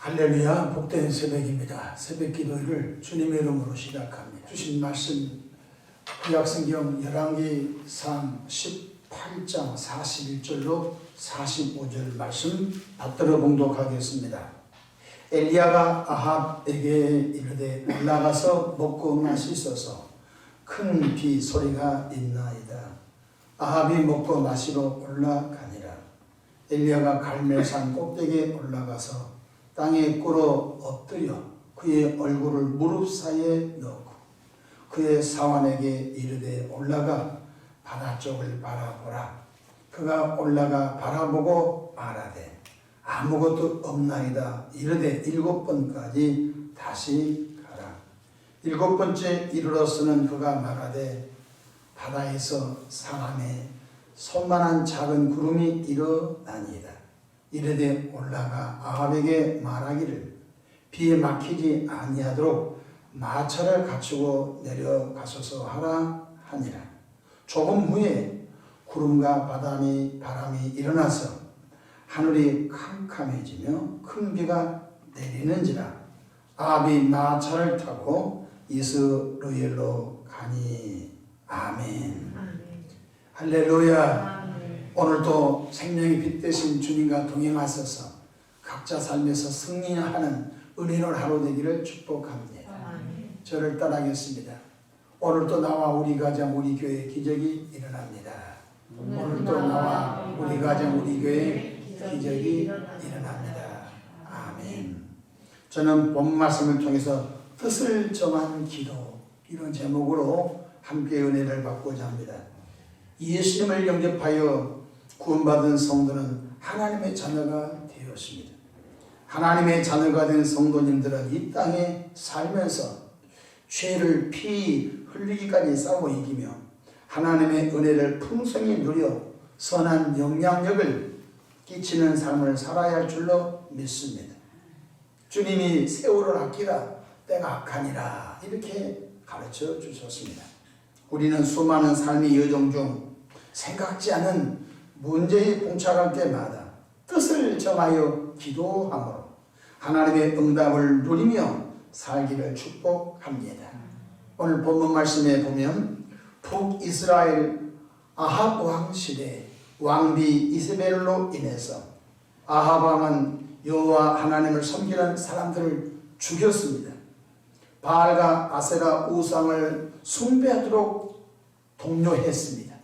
할렐루야, 복된 새벽입니다. 새벽 기도를 주님의 이름으로 시작합니다. 주신 말씀 구약성경 열왕기상 18장 41절로 45절 말씀 받들어 봉독하겠습니다. 엘리야가 아합에게 이르되 올라가서 먹고 마시소서 큰 비 소리가 있나이다. 아합이 먹고 마시러 올라가니라. 엘리야가 갈멜산 꼭대기에 올라가서 땅에 꿇어 엎드려 그의 얼굴을 무릎 사이에 넣고 그의 사환에게 이르되 올라가 바다 쪽을 바라보라. 그가 올라가 바라보고 말하되 아무것도 없나이다. 이르되 7번까지 다시 가라. 7번째 이르러서는 그가 말하되 바다에서 사람의 손만한 작은 구름이 일어나니이다. 이르되 올라가 아합에게 말하기를 비에 막히지 아니하도록 마차를 갖추고 내려가소서 하라 하니라. 조금 후에 구름과 바람이 일어나서 하늘이 캄캄해지며 큰 비가 내리는지라. 아합이 마차를 타고 이스라엘로 가니. 아멘. 할렐루야. 오늘도 생명의 빛 되신 주님과 동행하셔서 각자 삶에서 승리하는 은혜로운 하루 되기를 축복합니다. 저를 따라하겠습니다. 오늘도 나와 우리 가정 우리 교회 기적이 일어납니다. 오늘도 나와 우리 가정 우리 교회 기적이 일어납니다. 아멘. 저는 본 말씀을 통해서 뜻을 정한 기도, 이런 제목으로 함께 은혜를 받고자 합니다. 예수님을 영접하여 구원받은 성도는 하나님의 자녀가 되었습니다. 하나님의 자녀가 된 성도님들은 이 땅에 살면서 죄를 피 흘리기까지 싸워 이기며 하나님의 은혜를 풍성히 누려 선한 영향력을 끼치는 삶을 살아야 할 줄로 믿습니다. 주님이 세월을 아끼라 때가 악하니라 이렇게 가르쳐 주셨습니다. 우리는 수많은 삶의 여정 중 생각지 않은 문제에 봉착할 때마다 뜻을 정하여 기도함으로 하나님의 응답을 누리며 살기를 축복합니다. 오늘 본문 말씀에 보면 북이스라엘 아합 왕 시대 왕비 이세벨로 인해서 아합 왕은 여호와 하나님을 섬기는 사람들을 죽였습니다. 바알과 아세라 우상을 숭배하도록 독려했습니다.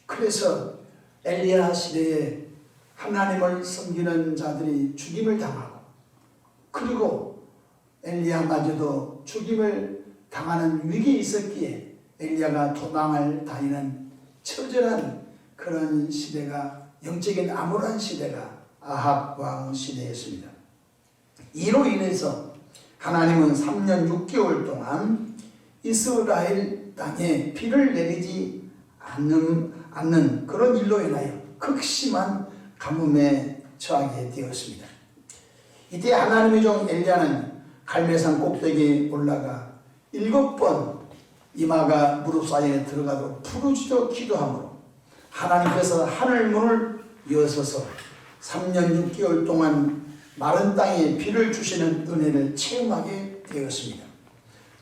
그래서 엘리야 시대에 하나님을 섬기는 자들이 죽임을 당하고 그리고 엘리야마저도 죽임을 당하는 위기에 있었기에 엘리야가 도망을 다니는 처절한 그런 시대가 영적인 암울한 시대가 아합 왕 시대였습니다. 이로 인해서 하나님은 3년 6개월 동안 이스라엘 땅에 비를 내리지 않는 그런 일로 인하여 극심한 가뭄에 처하게 되었습니다. 이때 하나님의 종 엘리야는 갈멜산 꼭대기에 올라가 7번 이마가 무릎 사이에 들어가도록 부르짖어 기도하므로 하나님께서 하늘 문을 여셔서 3년 6개월 동안 마른 땅에 비를 주시는 은혜를 체험하게 되었습니다.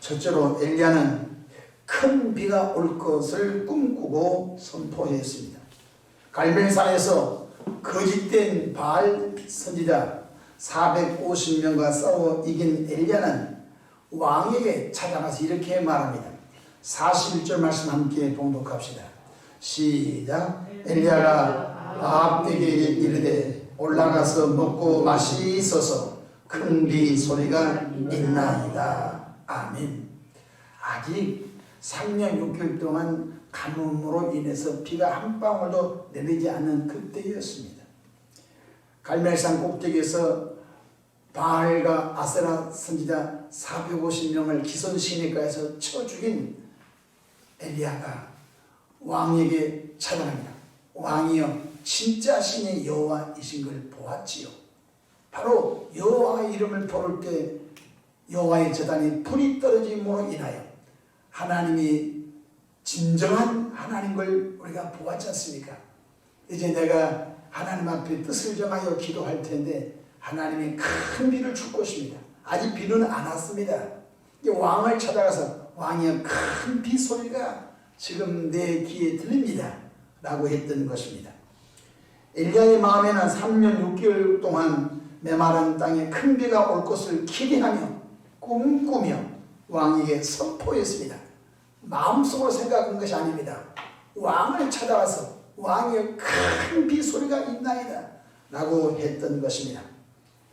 첫째로 엘리야는 큰 비가 올 것을 꿈꾸고 선포했습니다. 갈멜산에서 거짓된 바알 선지자 450명과 싸워 이긴 엘리야는 왕에게 찾아가서 이렇게 말합니다. 41절 말씀 함께 봉독합시다. 시작. 엘리야가 아합에게 이르되 올라가서 먹고 마시소서 큰 비 소리가 있나이다. 아멘. 아직 3년 6개월 동안 가뭄으로 인해서 비가 한 방울도 내리지 않는 그때였습니다. 갈멜산 꼭대기에서 바알과 아세라 선지자 450명을 기손 시내가에서 쳐 죽인 엘리야가 왕에게 찾아갑니다. 왕이여 진짜 신의 여호와이신 걸 보았지요. 바로 여호와의 이름을 부를 때 여호와의 제단에 불이 떨어짐으로 인하여 하나님이 진정한 하나님을 우리가 보았지 않습니까? 이제 내가 하나님 앞에 뜻을 정하여 기도할 텐데 하나님이 큰 비를 줄 것입니다. 아직 비는 안 왔습니다. 왕을 찾아가서 왕이여 큰 비 소리가 지금 내 귀에 들립니다 라고 했던 것입니다. 엘리야의 마음에는 3년 6개월 동안 메마른 땅에 큰 비가 올 것을 기대하며 꿈꾸며 왕에게 선포했습니다. 마음속으로 생각한 것이 아닙니다. 왕을 찾아가서 왕의 큰 비 소리가 있나이다 라고 했던 것입니다.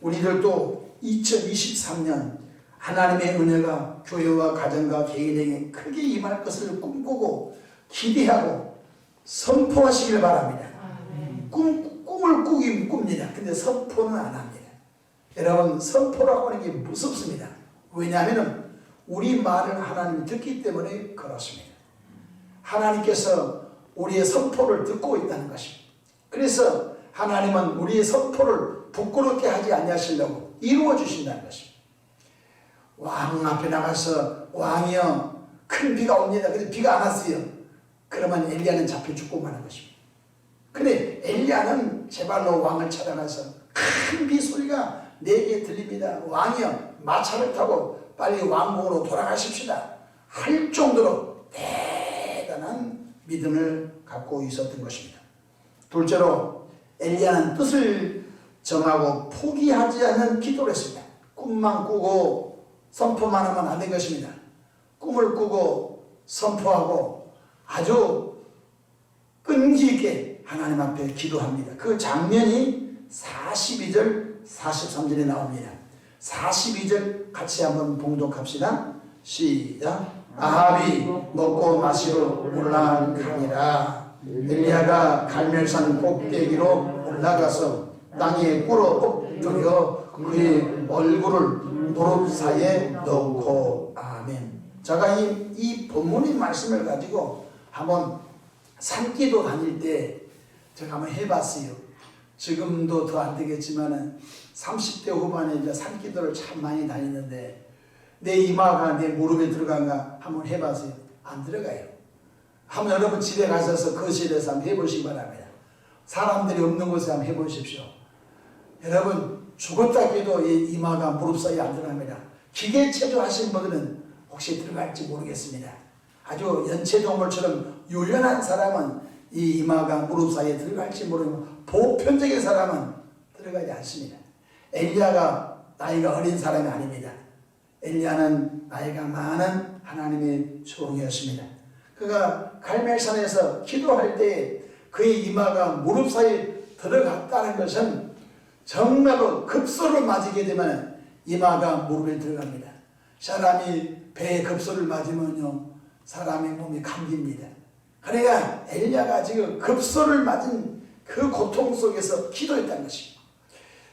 우리들도 2023년 하나님의 은혜가 교회와 가정과 개인에게 크게 임할 것을 꿈꾸고 기대하고 선포하시길 바랍니다. 꿈을 꾸긴 꿉니다. 근데 선포는 안 합니다. 여러분, 선포라고 하는 게 무섭습니다. 왜냐하면 우리 말을 하나님이 듣기 때문에 그렇습니다. 하나님께서 우리의 선포를 듣고 있다는 것입니다. 그래서 하나님은 우리의 선포를 부끄럽게 하지 아니하시려고 이루어 주신다는 것입니다. 왕 앞에 나가서 왕이여 큰 비가 옵니다. 근데 비가 안 왔어요. 그러면 엘리야는 잡혀 죽고 마는 것입니다. 근데 엘리야는 제발로 왕을 찾아가서 큰 비 소리가 내게 들립니다. 왕이여 마차를 타고 빨리 왕궁으로 돌아가십시다 할 정도로 대단한 믿음을 갖고 있었던 것입니다. 둘째로 엘리야는 뜻을 정하고 포기하지 않는 기도를 했습니다. 꿈만 꾸고 선포만 하면 안 된 것입니다. 꿈을 꾸고 선포하고 아주 끈기 있게 하나님 앞에 기도합니다. 그 장면이 42절 43절에 나옵니다. 42절 같이 한번 봉독합시다. 시작. 아합이 먹고 마시러 올라가니라. 엘리야가 갈멜산 꼭대기로 올라가서 땅에 꿇어 엎드려 그의 얼굴을 무릎 사이에 넣고 아멘. 제가 이 본문의 말씀을 가지고 한번 산기도 다닐 때 제가 한번 해봤어요. 지금도 더 안 되겠지만은 30대 후반에 이제 산기도를 참 많이 다니는데 내 이마가 내 무릎에 들어간가 한번 해봤어요. 안 들어가요. 한번 여러분 집에 가셔서 거실에서 한번 해보시기 바랍니다. 사람들이 없는 곳에 한번 해보십시오. 여러분 죽었다 깨도 이 이마가 무릎 사이에 안 들어갑니다. 기계체조 하신 분들은 혹시 들어갈지 모르겠습니다. 아주 연체동물처럼 유연한 사람은 이 이마가 무릎 사이에 들어갈지 모르고 보편적인 사람은 들어가지 않습니다. 엘리야가 나이가 어린 사람이 아닙니다. 엘리야는 나이가 많은 하나님의 종이었습니다. 그가 갈멜산에서 기도할 때 그의 이마가 무릎 사이에 들어갔다는 것은 정말로 급소를 맞게 되면 이마가 무릎에 들어갑니다. 사람이 배에 급소를 맞으면요 사람의 몸이 감깁니다. 그러니까 엘리야가 지금 급소를 맞은 그 고통 속에서 기도했다는 것입니다.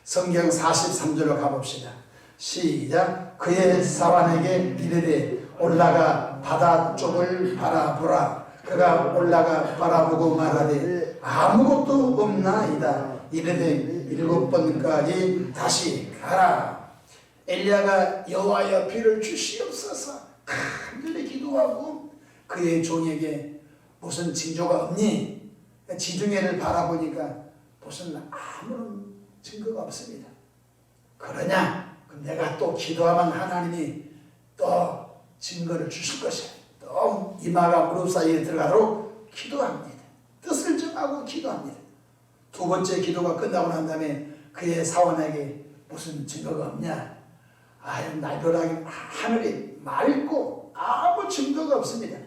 성경 43절로 가봅시다. 시작. 그의 사환에게 이르되 올라가 바다 쪽을 바라보라. 그가 올라가 바라보고 말하되 아무것도 없나이다. 이르되 7번까지 다시 가라. 엘리야가 여호와여 비를 주시옵소서 간절히 기도하고 그의 종에게 무슨 징조가 없니? 지중해를 바라보니까 무슨 아무런 증거가 없습니다. 그러냐? 그럼 내가 또 기도하면 하나님이 또 증거를 주실 것이야. 또 이마가 무릎 사이에 들어가도록 기도합니다. 뜻을 정하고 기도합니다. 두 번째 기도가 끝나고 난 다음에 그의 사원에게 무슨 증거가 없냐? 날벼락이 하늘이 맑고 아무 증거가 없습니다.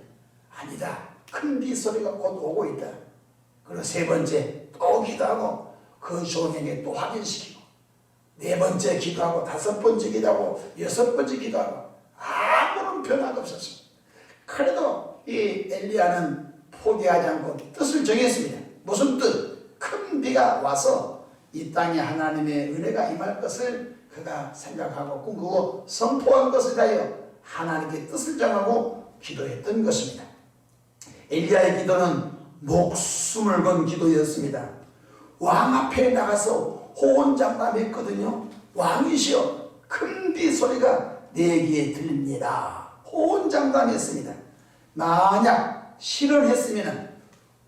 아니다. 큰 비 소리가 곧 오고 있다. 그리고 세 번째 또 기도하고 그 종에게 또 확인시키고 네 번째 기도하고 다섯 번째 기도하고 여섯 번째 기도하고 아무런 변화가 없었습니다. 그래도 이 엘리야는 포기하지 않고 뜻을 정했습니다. 무슨 뜻? 큰 비가 와서 이 땅에 하나님의 은혜가 임할 것을 그가 생각하고 꿈꾸고 선포한 것을 위하여 하나님께 뜻을 정하고 기도했던 것입니다. 엘리야의 기도는 목숨을 건 기도였습니다. 왕 앞에 나가서 호언장담했거든요. 왕이시여 큰 비 소리가 내 귀에 들립니다. 호언장담했습니다. 만약 실언했으면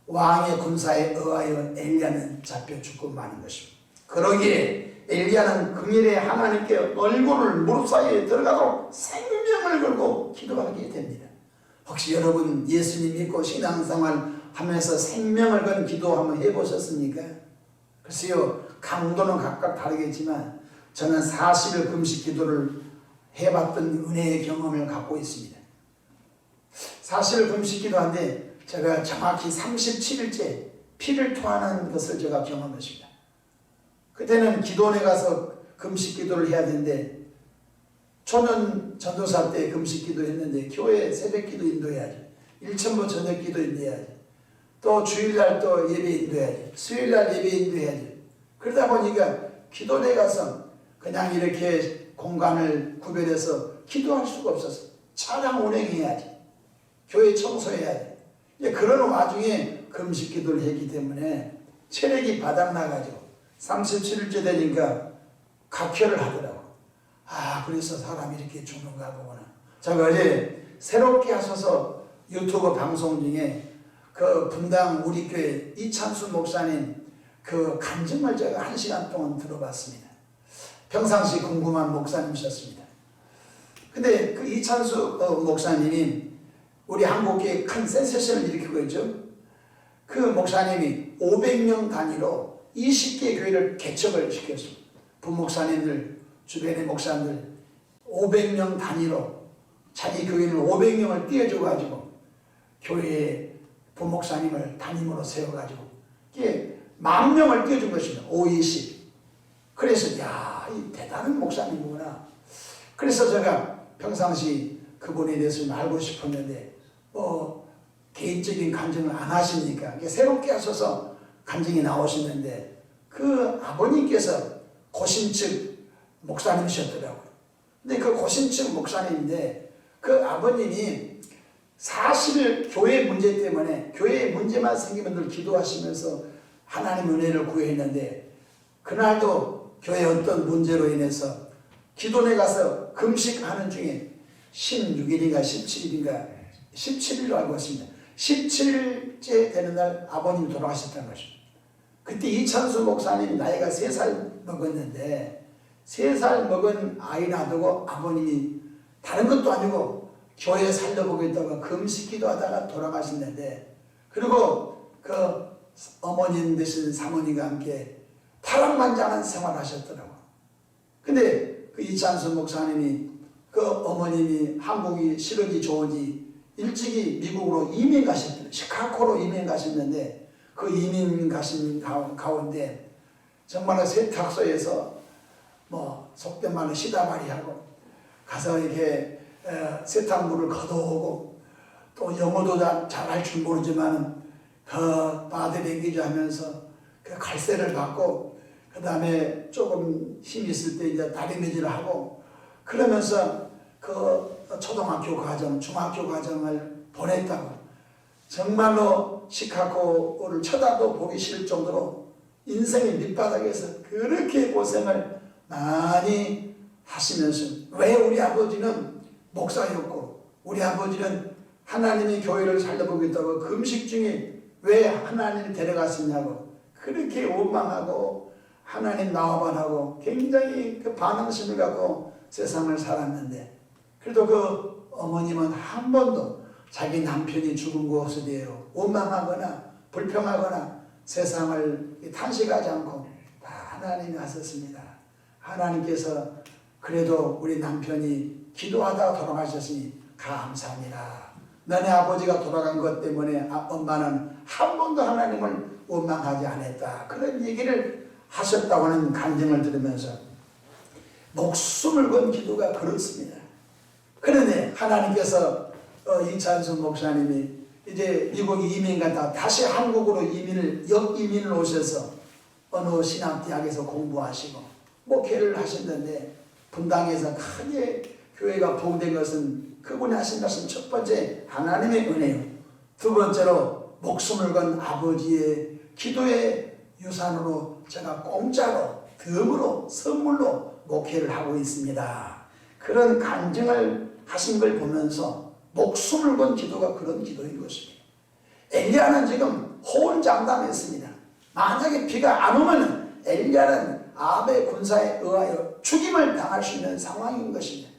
왕의 군사에 의하여 엘리야는 잡혀 죽고 마는 것입니다. 그러기에 엘리야는 금일에 하나님께 얼굴을 무릎 사이에 들어가도록 생명을 걸고 기도하게 됩니다. 혹시 여러분 예수님 믿고 신앙생활 하면서 생명을 건 기도 한번 해보셨습니까? 글쎄요, 강도는 각각 다르겠지만 저는 40일 금식 기도를 해봤던 은혜의 경험을 갖고 있습니다. 40일 금식 기도하는데 제가 정확히 37일째 피를 토하는 것을 제가 경험했습니다. 그때는 기도원에 가서 금식 기도를 해야 되는데 초년 전도사 때 금식 기도 했는데 교회 새벽 기도 인도해야지, 일천부 저녁 기도 인도해야지, 또 주일날 또 예배 인도해야지, 수요일날 예배 인도해야지. 그러다 보니까 기도원에 가서 그냥 이렇게 공간을 구별해서 기도할 수가 없었어. 차량 운행해야지, 교회 청소해야지. 그런 와중에 금식 기도를 했기 때문에 체력이 바닥나가지고 37일째 되니까 각혈을 하더라고. 그래서 사람이 이렇게 죽는가 보구나. 제가 어제 새롭게 하셔서 유튜브 방송 중에 그 분당 우리 교회 이찬수 목사님 그 간증을 제가 1시간 동안 들어봤습니다. 평상시 궁금한 목사님이셨습니다. 근데 그 이찬수 목사님이 우리 한국에 큰 센세이션을 일으키고 있죠. 그 목사님이 500명 단위로 20개 교회를 개척을 시켰습니다. 부목사님들, 주변의 목사님들 500명 단위로 자기 교회를 500명을 띄워줘가지고 교회에 부목사님을 담임으로 세워가지고 이게 10,000명을 띄워준 것입니다. 520. 그래서 이 대단한 목사님이구나. 그래서 제가 평상시 그분에 대해서 좀 알고 싶었는데 개인적인 간증을 안 하시니까 새롭게 하셔서 간증이 나오시는데 그 아버님께서 고신측 목사님이셨더라고요. 근데 그 고신측 목사님인데 그 아버님이 40일 교회 문제 때문에 교회 문제만 생기면 늘 기도하시면서 하나님 은혜를 구했는데 그날도 교회 어떤 문제로 인해서 기도원에 가서 금식하는 중에 16일인가 17일인가 17일로 알고 있습니다. 17일째 되는 날 아버님이 돌아가셨다는 것입니다. 그때 이찬수 목사님 나이가 3살 먹었는데 3살 먹은 아이 놔두고 아버님이 다른 것도 아니고 교회 살려보겠다고 금식 기도하다가 돌아가셨는데 그리고 그 어머님 되신 사모님과 함께 파란만장한 생활을 하셨더라고요. 근데 그 이찬수 목사님이 그 어머님이 한국이 싫은지 좋은지 일찍이 미국으로 이민 가셨더라고요. 시카고로 이민 가셨는데 그 이민 가신 가운데 정말 세탁소에서 속된 말로 시다발이하고 가서 이렇게 세탁물을 걷어오고 또 영어도 잘할 줄 모르지만 그 바디랭귀지 하면서 그 갈세를 받고 그 다음에 조금 힘 있을 때 이제 다리매질을 하고 그러면서 그 초등학교 과정, 중학교 과정을 보냈다고. 정말로 시카고를 쳐다도 보기 싫을 정도로 인생의 밑바닥에서 그렇게 고생을 많이 하시면서 왜 우리 아버지는 목사였고 우리 아버지는 하나님의 교회를 살려보겠다고 금식 중에 왜 하나님이 데려갔었냐고 그렇게 원망하고 하나님 나와반하고 굉장히 그 반항심을 갖고 세상을 살았는데 그래도 그 어머님은 한 번도 자기 남편이 죽은 것에 대해 원망하거나 불평하거나 세상을 탄식하지 않고 다 하나님이 하셨습니다. 하나님께서 그래도 우리 남편이 기도하다가 돌아가셨으니 감사합니다. 너네 아버지가 돌아간 것 때문에 엄마는 한 번도 하나님을 원망하지 않았다. 그런 얘기를 하셨다고 하는 간증을 들으면서 목숨을 건 기도가 그렇습니다. 그런데 하나님께서 이찬수 목사님이 이제 미국 이민 갔다 다시 한국으로 역이민을 오셔서 어느 신학대학에서 공부하시고 목회를 하셨는데 분당에서 크게 교회가 부흥된 것은 그분이 하신 것은 첫 번째 하나님의 은혜요. 두 번째로 목숨을 건 아버지의 기도의 유산으로 제가 공짜로 덤으로 선물로 목회를 하고 있습니다. 그런 간증을 하신 걸 보면서 목숨을 건 기도가 그런 기도인 것입니다. 엘리야는 지금 호언장담했습니다. 만약에 비가 안 오면 엘리야는 아합의 군사에 의하여 죽임을 당할 수 있는 상황인 것입니다.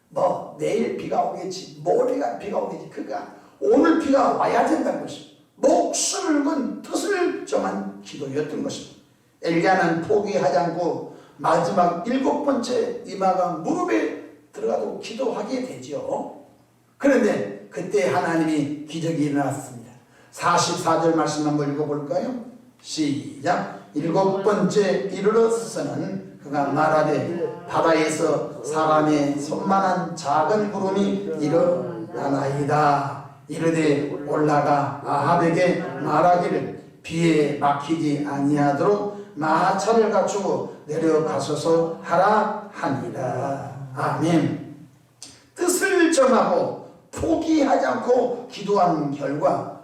뭐 내일 비가 오겠지, 모레가 비가 오겠지, 그가 오늘 비가 와야 된다는 것입니다. 목숨을 건 뜻을 정한 기도였던 것입니다. 엘리야는 포기하지 않고 마지막 7번째 이마가 무릎에 들어가도 기도하게 되죠. 그런데 그때 하나님이 기적이 일어났습니다. 44절 말씀 한번 읽어볼까요? 시작. 7번째 이르러서는 그가 말하되 바다에서 사람의 손만한 작은 구름이 일어나나이다. 이르되 올라가 아합에게 말하기를 비에 막히지 아니하도록 마차를 갖추고 내려가소서 하라 하니라. 아멘. 뜻을 정하고 포기하지 않고 기도한 결과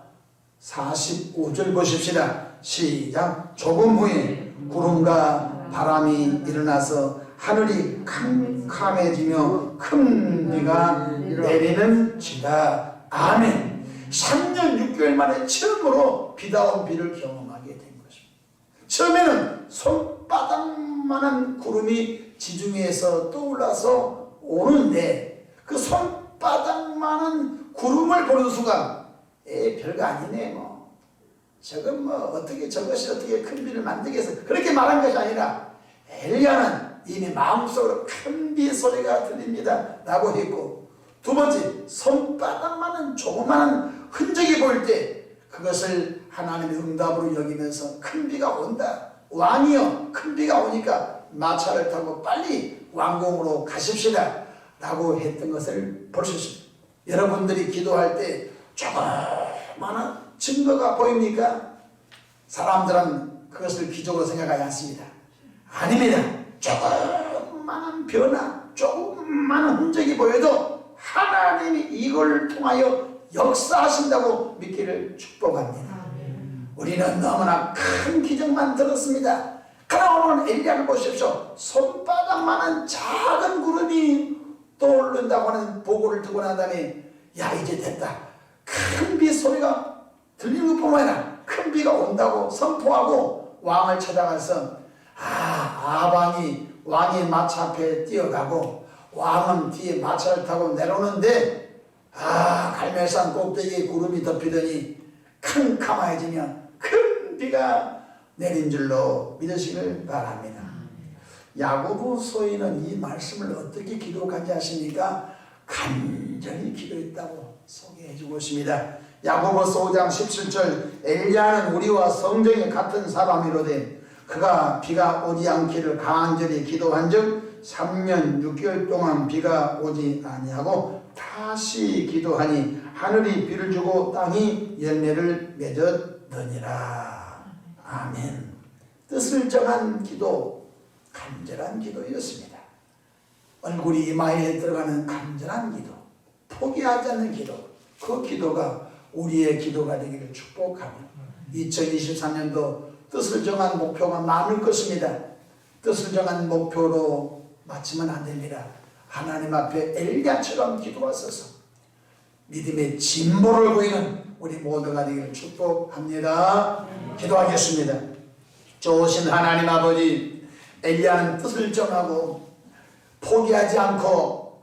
45절 보십시다. 시작. 조금 후에 구름과 바람이 일어나서 하늘이 캄캄해지며 큰 비가 내리는지라. 아멘. 3년 6개월 만에 처음으로 비다운 비를 경험하게 된 것입니다. 처음에는 손바닥만한 구름이 지중해에서 떠올라서 오는데 그 손바닥만한 구름을 보는 순간 별거 아니네 뭐 저건 뭐 어떻게 저것이 어떻게 큰 비를 만들겠어 그렇게 말한 것이 아니라 엘리야는 이미 마음속으로 큰 비 소리가 들립니다 라고 했고, 두 번째 손바닥만한 조그마한 흔적이 보일 때 그것을 하나님의 응답으로 여기면서 큰 비가 온다. 왕이여 큰 비가 오니까 마차를 타고 빨리 왕궁으로 가십시다 라고 했던 것을 볼 수 있습니다. 여러분들이 기도할 때 조그마한 증거가 보입니까? 사람들은 그것을 기적으로 생각하지 않습니다. 아닙니다. 조그마한 변화, 조그마한 흔적이 보여도 하나님이 이걸 통하여 역사하신다고 믿기를 축복합니다. 우리는 너무나 큰 기적만 들었습니다. 그러나 오늘 엘리야를 보십시오. 손바닥만한 작은 구름이 떠오른다고 하는 보고를 듣고 난 다음에 야 이제 됐다. 큰 비 소리가 들리는 것뿐만 아니라 큰 비가 온다고 선포하고 왕을 찾아가서 아방이 왕의 마차 앞에 뛰어가고 왕은 뒤에 마차를 타고 내려오는데 갈멜산 꼭대기에 구름이 덮이더니 캄캄해지면 큰 비가 내린 줄로 믿으시길 바랍니다. 야고보 소인은 이 말씀을 어떻게 기록한지 아십니까? 간절히 기도했다고 소개해주고 있습니다. 야고보서 5장 17절 엘리야는 우리와 성정이 같은 사람이로되 그가 비가 오지 않기를 간절히 기도한즉 3년 6개월 동안 비가 오지 아니하고 다시 기도하니 하늘이 비를 주고 땅이 열매를 맺었느니라. 아멘. 뜻을 정한 기도, 간절한 기도였습니다. 얼굴이 이마에 들어가는 간절한 기도, 포기하지 않는 기도, 그 기도가 우리의 기도가 되기를 축복하며 2023년도 뜻을 정한 목표가 많을 것입니다. 뜻을 정한 목표로 마치면 안 됩니다. 하나님 앞에 엘리야처럼 기도하소서 믿음의 진보를 보이는 우리 모두가 되기를 축복합니다. 기도하겠습니다. 좋으신 하나님 아버지, 엘리야는 뜻을 정하고 포기하지 않고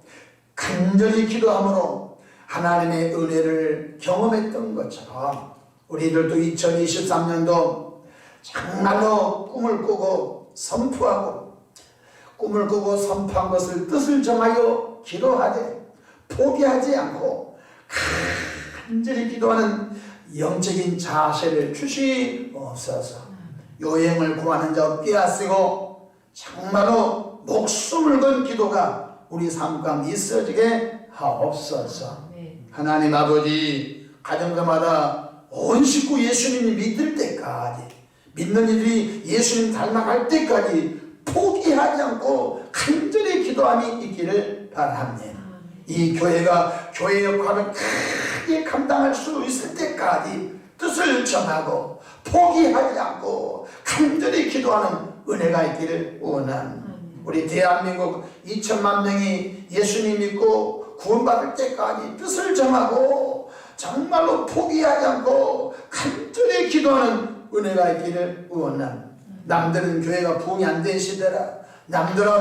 간절히 기도함으로 하나님의 은혜를 경험했던 것처럼 우리들도 2023년도 정말로 꿈을 꾸고 선포하고 꿈을 꾸고 선포한 것을 뜻을 정하여 기도하되 포기하지 않고 간절히 기도하는 영적인 자세를 주시옵소서. 요행을 구하는 자 없게 하시고 정말로 목숨을 건 기도가 우리 삶 가운데 있어지게 하옵소서. 하나님 아버지, 가정마다 온 식구 예수님이 믿을 때까지, 믿는 이들이 예수님 닮아갈 때까지 포기하지 않고 간절히 기도함이 있기를 바랍니다. 이 교회가 교회 역할을 크게 감당할 수 있을 때까지 뜻을 정하고 포기하지 않고 간절히 기도하는 은혜가 있기를 원합니다. 우리 대한민국 2천만 명이 예수님 믿고 구원받을 때까지 뜻을 정하고 정말로 포기하지 않고 간절히 기도하는 은혜가 있기를 원합니다. 남들은 교회가 부흥이 안 된 시대라. 남들은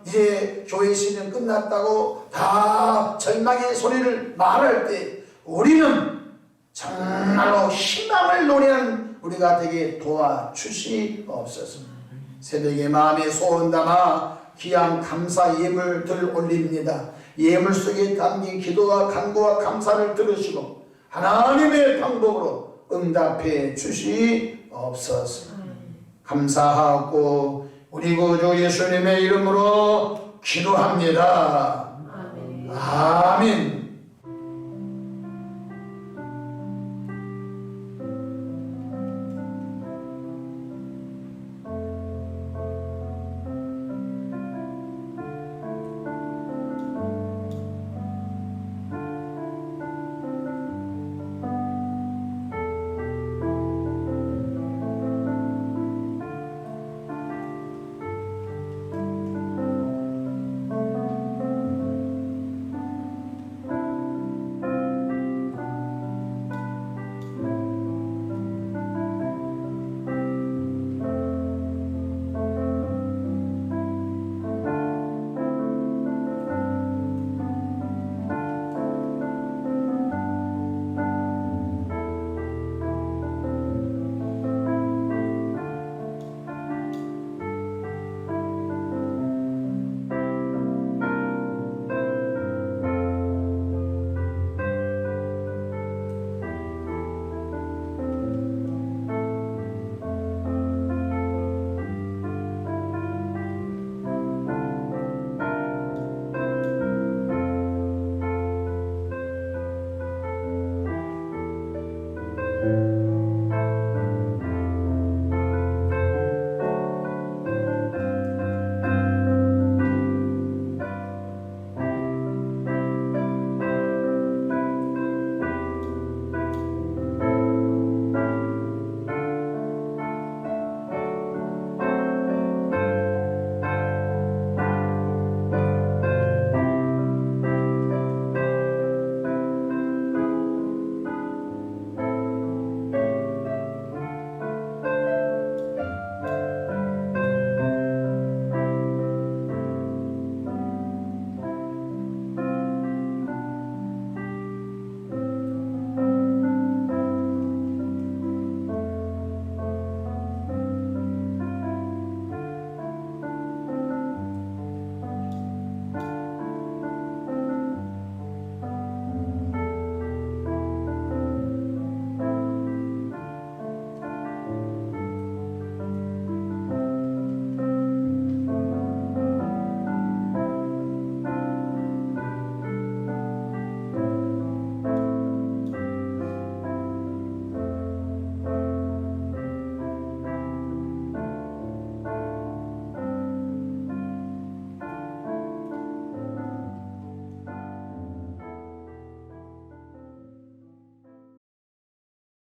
이제 교회 시대는 끝났다고 다 절망의 소리를 말할 때 우리는 정말로 희망을 노래하는 우리가 되게 도와주시옵소서. 새벽에 마음에 소원 담아 귀한 감사 예물들 올립니다. 예물 속에 담긴 기도와 간구와 감사를 들으시고 하나님의 방법으로 응답해 주시옵소서. 감사하고 우리 구주 예수님의 이름으로 기도합니다. 아멘.